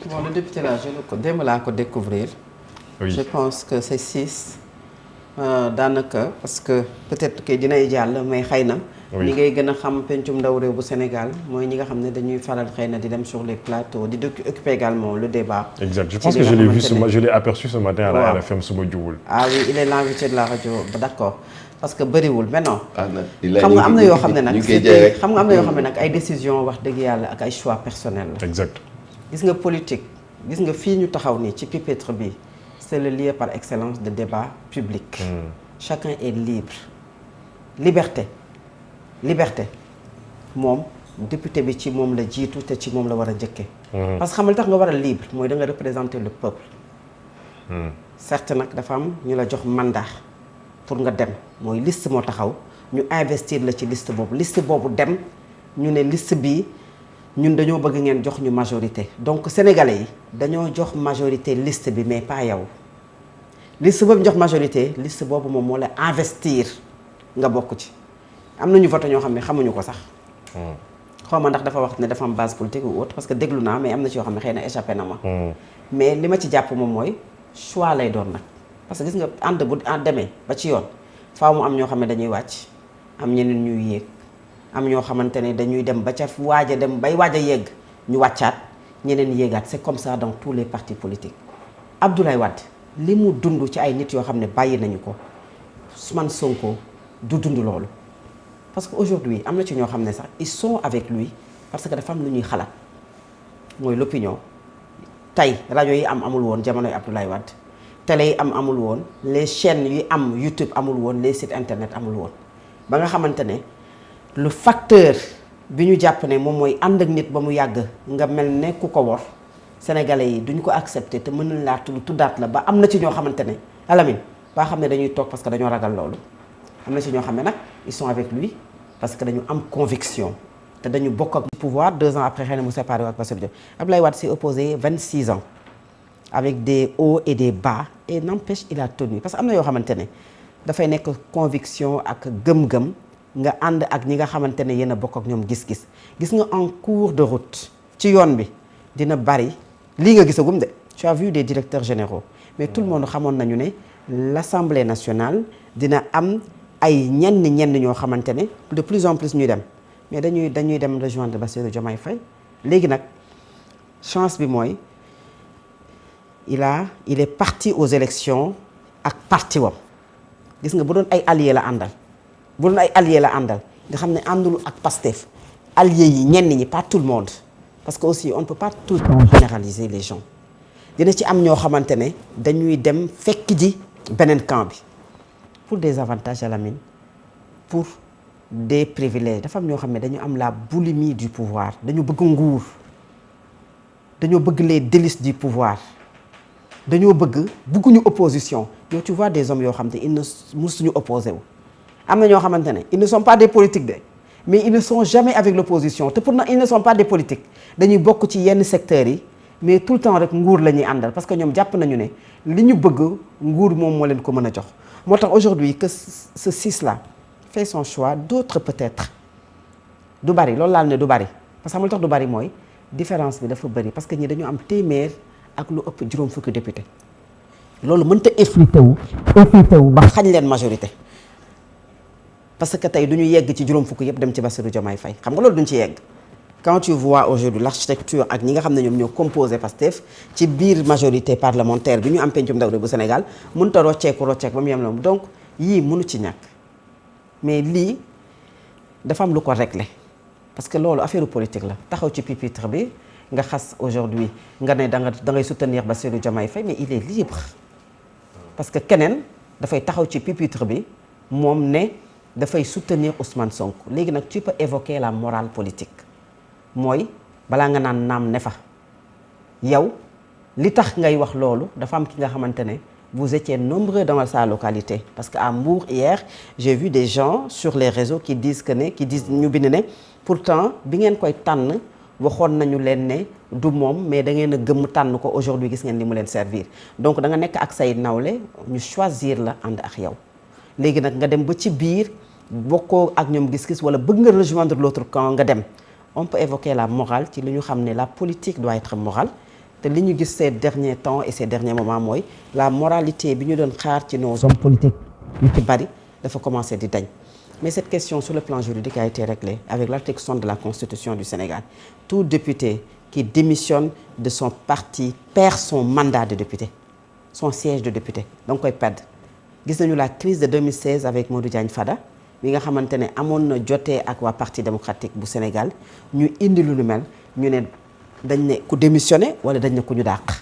Bon, le député là, je le démb laa ko découvrir. Oui. Je pense que c'est 6 daanaka parce que peut-être que dinay jàll mais xëy na. ñi ngay gën a xam pencum ndaw réew bu Sénégal mooy ñi nga xam ne dañuy faral xëy na di dem sur les plateaux di occuper également le débat. Exact. Je pense que je l'ai aperçu ce matin à la RFM su ma juwul. Ah oui, il est l'invité de la radio, d'accord. Parce que bëriwul mais non. xam nga am na yoo xam ne nag xam nga am na yoo xam ne nag ay décisions wax dëgg yàlla ak ay choix personnels la. Exact. gis nga politique gis nga fii ñu taxaw nii ci pupitre bi c'est le lieu par excellence de débat public. Chacun est libre. Liberté moom député bi ci moom la jiitu te ci moom la war a njëkkee. parce que xam nga li tax nga war a libre mooy da nga représenter le peuple. certes nag dafa am ñu la jox mandat pour nga dem mooy liste moo taxaw ñu investir la ci liste boobu dem ñu ne liste bi ñun dañoo bëgg ngeen jox ñu majorité donc sénégalais yi dañoo jox majorité liste bi mais pas yow liste boobu jox majorité liste boobu moom moo la investir nga bokk ci. am nañu voté ñoo xam ne xamuñu ko sax. xaw ma ndax dafa wax ne dafa am base politique ou autre parce que déglu naa mais am na ci yoo xam ne xëy na échappé na ma. mais li ma ci jàpp moom mooy choix lay doon nag. parce que gis nga ànd bu demee ba ci yoon faaw mu am ñoo xam ne dañuy wàcc am ñeneen ñuy yéeg am ñoo xamante ne dañuy dem ba ca waaj a dem bay waaj a yéeg ñu wàccaat ñeneen yéegaat c'est comme ça dans tous les partis politiques. Abdoulaye Wade li mu dund ci ay nit yoo xam ne bàyyi nañu ko Ousmane Sonko du dund loolu. parce que aujourd'hui am na ci ñoo xam ne sax ils sont avec lui parce que dafa am lu ñuy xalaat mooy l'opinion tey rajo yi amul woon jamonoy Abdoulaye Wade télé yi amul woon les chaînes yi am YouTube amul woon les sites internet amul woon ba nga xamante ne le facteur bi ñu jàpp ne moom mooy ànd ak nit ba mu yàgg nga mel ne ku ko wor sénégalais yi duñ ko accepter te mën nañ laa tuddaat la ba am na ci ñoo xamante ne Alamine ba xam ne dañuy toog parce que dañoo ragal loolu am na ci ñoo xam ne nag ils sont avec lui parce que dañu am conviction te dañu bokk ak pouvoir 2 ans après xëy na mu séparé ak Bassirou Diomaye Abdoulaye Wade s'est opposé 26 ans avec des hauts et des bas et n'empêche il a tenu parce que am na yoo xamante ne dafay nekk conviction ak gëm-gëm nga ànd ak ñi nga xamante ne yéen a bokk ak ñoom gis-gis gis nga en cours de route ci yoon bi dina bari lii nga gisagum de tu as vu des directeurs généraux mais tout le monde xamoon nañu ne l'Assemblée nationale dina am ay ñenn ñoo xamante ne de plus en plus ñuy dem mais dañuy dem rejoindre Bassirou Diomaye Faye léegi nag chance bi mooy il est parti aux élections ak parti wam gis nga bu doon ay alliés la àndal nga xam ne àndul ak Pastef alliés yi ñenn ñi pas tout le monde parce que aussi on ne peut pas tout le temps généraliser les gens dina ci am ñoo xamante ne dañuy dem fekk ji beneen camp bi pour des avantages à la mine pour des privilèges dafa am ñoo xam ne dañu am la boulimie du pouvoir dañu bëgg nguur dañoo bëgg les délices du pouvoir dañoo bëgguñu opposition yow tu vois des hommes yoo xam ne ils ne musuñu opposé wu am na ñoo xamante ne ils ne sont pas des politiques de mais ils ne sont jamais avec l'opposition te pourtant ils ne sont pas des politiques dañuy bokk ci yenn secteurs yi mais tout le temps rek nguur la ñuy àndal parce que ñoom jàpp nañu ne li ñu bëgg nguur moom moo leen ko mën a jox moo tax aujourd'hui que ce 6 là fait son choix d'autres peut-être du bari loolu laal ne du bari parce que xam nga lu tax du bari mooy différence bi dafa bari parce que ñi dañu am téeméer ak lu ëpp juróom fukki député loolu mënta effrité wu ba xañ leen majorité parce que tey du ñu yegg ci juróom fukki yëpp dem ci Bassirou Diomaye Faye xam nga loolu duñ ci yegg quand tu vois aujourd'hui l'architecture ak ñi nga xam ne ñoom ñoo composé Pastef ci biir majorité parlementaire bi ñu am pencum ndaw bu Sénégal mënut a rocceeku ba mu yem la donc yii mënu ci ñàkk mais lii dafa am lu ko réglé parce que loolu affaire politique la taxaw ci pupitre bi nga xas aujourd'hui nga ne da ngay soutenir Bassirou Diomaye Faye mais il est libre parce que keneen dafay taxaw ci pupitre bi moom ne dafay soutenir Ousmane Sonko léegi nag tu peux évoquer la morale politique mooy balaa nga naan naam ne fa yow li tax ngay wax loolu dafa am ki nga xamante ne vous étiez nombreux dans sa localité parce que à Mbour hier j'ai vu des gens sur les réseaux qui disent ñu bind ne pourtant bi ngeen koy tànn waxoon nañu leen ne du moom mais da ngeen a gëm tànn ko aujourd'hui gis ngeen li mu leen servir donc da nga nekk ak say nawle ñu choisir la ànd ak yow léegi nag nga dem ba ci biir bokkoo ak ñoom gis-gis wala bëgg nga rejoindre l'autre camp nga dem on peut évoquer la morale ci li ñu xam ne la politique doit être morale te li ñu gis ces derniers temps et ces derniers moments mooy la moralité bi ñu doon xaar ci nos hommes politiques yu ci bari dafa commencer di dañ. Mais cette question sur le plan juridique a été réglée avec l'article 60 de la Constitution du Sénégal. Tout député qui démissionne de son parti perd son mandat de député, son siège de député. Donc koy perdre. Gis nañu la crise de 2016 avec Modou Diagne Fada bi nga xamante ne amoon na jotee ak waa Parti démocratique bu Sénégal ñu indi lu mel ñu ne dañ ne ku démissionné wala dañ ne ku ñu dàq.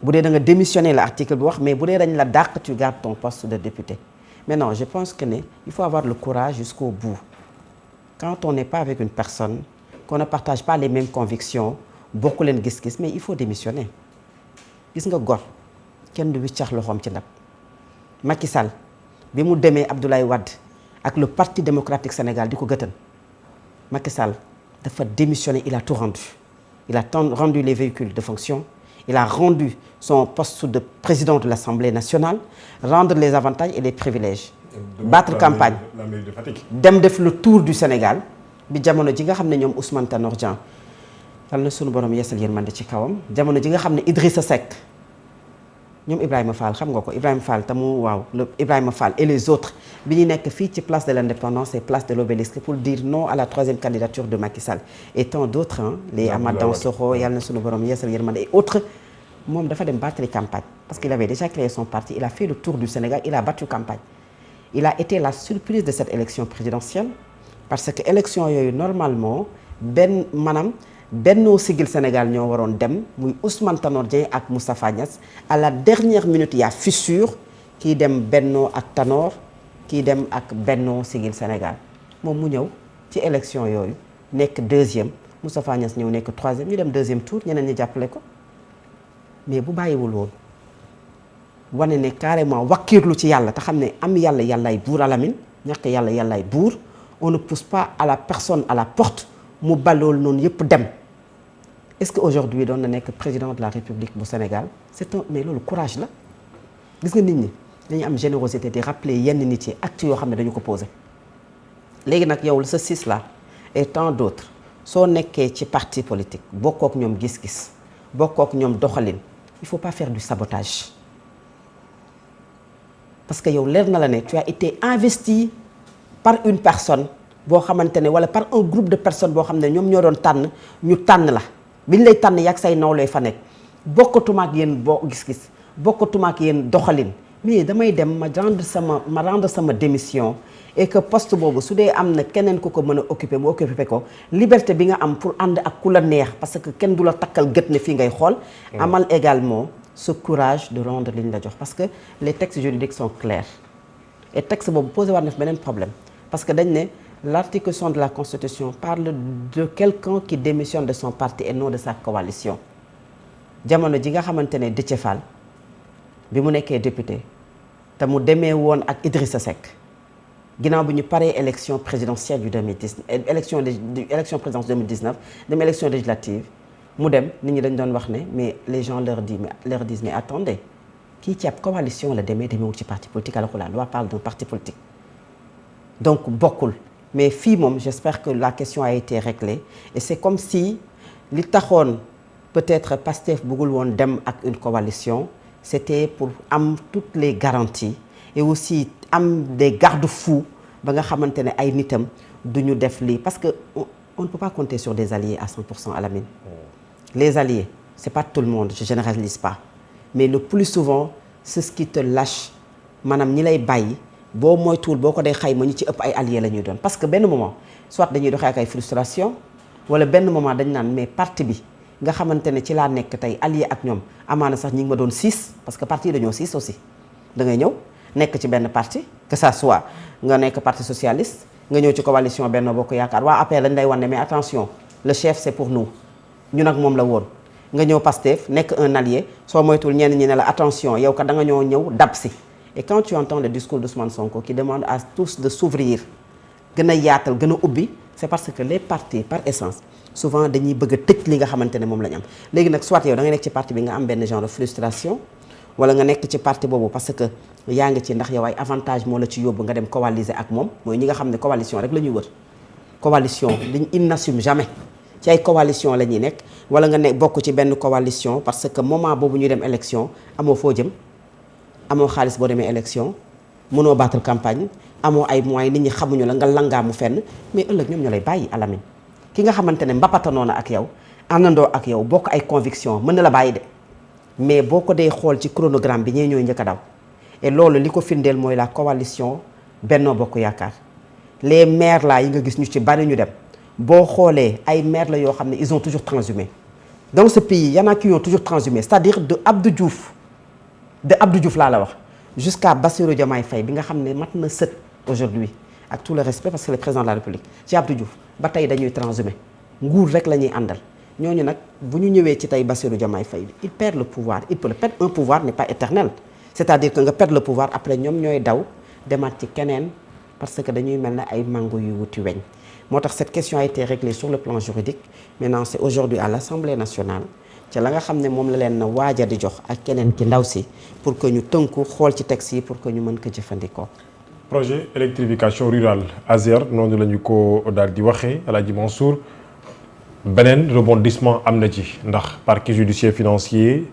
Bu dee da nga démissionné la article bi wax mais bu dee dañ la dàq tu gardes ton poste de député. Mais non, je pense que il faut avoir le courage jusqu'au bout. Quand on n'est pas avec une personne, qu'on ne partage pas les mêmes convictions, bokku leen gis-gis, mais il faut démissionner. Gis nga gor kenn du wiccax loxoom ci ndab. Macky Sall bi mu demee Abdoulaye Wade ak le Parti démocratique Sénégal di ko gëtën Macky Sall dafa démissionner, il a tout rendu. Il a rendu les véhicules de fonction. Il a rendu son poste de président de l'Assemblée nationale, rendre les avantages et les privilèges. Battre campagne. Dem def le tour du Sénégal. Bi jamono ji nga xam ne ñoom Ousmane Tanor Dieng yal na sunu borom yeesal yërmande ci kawam jamono ji nga xam ne Idrissa Seck ñoom Ibrahima Fall xam nga ko Ibrahima Fall tamu waaw Ibrahima Fall et les autres bi ñu nekk fii ci place de l'Indépendance et place de l'Obélisque pour dire non à la troisième candidature de Macky Sall et tant d'autres les Amath Dansokho yal na sunu borom yeesal yërmande et autres moom dafa dem battre campagne parce qu'il avait déjà créé son parti il a fait le tour du Sénégal il a battu campagne il a été la surprise de cette élection présidentielle parce que élection yooyu normalement Benno Siggil Sénégal ñoo waroon dem muy Ousmane Tanor Dieng ak Moustapha Niasse à la dernière minute il y a fissure kii dem Benno ak Tanor kii dem ak Benno Siggil Sénégal moom mu ñëw ci élection yooyu nekk deuxième Moustapha Niasse ñëw nekk troisième ñu dem deuxième tour ñeneen ñi jàppale ko mais bu bàyyiwul woon wane ne carrément wakkiirlu ci yàlla te xam ne am yàlla yàllaay buur alamin ñàkk yàlla yàllaay buur on ne pousse pas à la personne à la porte mu balool noonu yëpp dem est-ce que aujourd'hui doon na nekk président de la République bu Sénégal mais loolu courage la gis nga nit ñi dañu am générosité di rappeler yenn nit yi actes yoo xam ne dañu ko posé léegi nag yow sa sis la et tant d'autres soo nekkee ci parti politique bokkook ñoom gis-gis bokkook ñoom doxalin il faut pas faire du sabotage parce que yow leer na la ne tu as été investi par une personne boo xamante ne wala par un groupe de personnes boo xam ne ñoom ñoo doon tànn ñu tànn la biñ lay tànn yàgg say nawlee fa nekk bokkatuma ak yéen boo gis-gis bokkatuma ak yéen doxalin mais damay dem ma rendre sama démission et que poste boobu su dee am na keneen ku ko mën a occuper mu occuper ko liberté bi nga am pour ànd ak ku la neex parce que kenn du la takkal gët ne fii ngay xool amal également ce courage de rendre li ñu la jox parce que les textes juridiques sont clairs et texte boobu posé war na fi beneen problème parce que dañ ne l'article 100 de la Constitution parle de quelqu'un qui démissionne de son parti et non de sa coalition jamono ji nga xamante ne Déthié Fall bi mu nekkee député te mu demee woon ak Idrissa Seck ginnaaw bi ñu paree élection présidentielle du 2010 élection présidentielle 2019 dem élection législative mu dem nit ñi dañ doon wax ne mais les gens leur disent mais attendez kii ci ab coalition la demeewul ci parti politique alors que la loi parle d'un parti politique donc bokkul mais fii moom j'espère que la question a été réglée et c'est comme si li taxoon peut-être Pastef bëggul woon dem ak une coalition c'était pour am toutes les garanties et aussi am des garde-fous ba nga xamante ne ay nitam duñu def lii parce que on ne peut pas compter sur des alliés à 100% à la mine. Les alliés c'est pas tout le monde je généralise pas mais le plus souvent c'est ce qui te lâche maanaam ñi lay bàyyi boo moytuwul boo ko dee xayma ñi ci ëpp ay alliés la ñuy doon parce que benn moment soit dañuy doxee ak ay frustration wala benn moment dañ naan mais parti bi nga xamante ne ci laa nekk tey allié ak ñoom amaana sax ñi ngi ma doon 6 parce que parti yi dañoo 6 aussi da ngay ñëw nekk ci benn parti que ça soit nga nekk parti socialiste nga ñëw ci coalition Benno Bokk Yaakaar waa APR lañ lay wan ne mais attention le chef c'est pour nous ñu nag moom la woon nga ñëw Pastef nekk un allié soo moytuwul ñenn ñi ne la attention yow kat da nga ñëw dab si et quand tu entends le discours d'Ousmane Sonko qui demande à tous de s'ouvrir gën a yaatal gën a ubbi c'est parce que les partis par essence souvent dañuy bëgg a tëj li nga xamante ne moom la ñu am léegi nag soit yow da nga nekk ci parti bi nga am benn genre de frustration wala nga nekk ci parti boobu parce que yaa ngi ci ndax yow ay avantage moo la ci yóbbu nga dem coaliser ak moom mooy ñi nga xam ne coalition rek la ñuy wër coalition ils n'assument jamais ci ay coalition la ñuy nekk wala nga ne bokk ci benn coalition parce que moment boobu ñuy dem élection amoo foo jëm amoo xaalis boo demee élection mënoo battre campagne amoo ay moyens nit ñi xamuñu la nga langaamu fenn mais ëllëg ñoom ñoo lay bàyyi Alamine ki nga xamante ne mbapatanoo na ak yow àndandoo ak yow bokk ay conviction mën na la bàyyi de mais boo ko dee xool ci chronogramme bi ñee ñooy njëkk a daw et loolu li ko firndeel mooy la coalition Benno Bokk Yaakaar les maires là yi nga gis ñu ci bari ñu dem boo xoolee ay maires la yoo xam ne ils ont toujours transhumé dans ce pays y en a qui ont toujours transhumé c'est-à-dire de Abdou Diouf laa la wax jusqu'à Bassirou Diomaye Faye bi nga xam ne mat na sët aujourd'hui ak tout le respect parce que le président de la République ci Abdou Diouf ba tey dañuy transhumé nguur rek la ñuy àndal ñooñu nag bu ñu ñëwee ci tey Bassirou Diomaye Faye bi il perd le pouvoir il peut le perdre. Un pouvoir n'est pas éternel c'est-à-dire que nga perdre le pouvoir après ñoom ñooy daw demaat ci keneen parce que dañuy mel ne ay mango yu wuti weñ moo tax cette question a été réglée sur le plan juridique maintenant c'est aujourd'hui à l'Assemblée nationale ci la nga xam ne moom la leen na waaja di jox ak keneen ki ndaw si pour que ñu tënku xool ci texte yi pour que ñu mën ko jëfandikoo. projet électrification rurale ASER noonu la ñu ko daal di waxee El Hadji Mansour beneen rebondissement am na ci ndax parquet judiciaire financier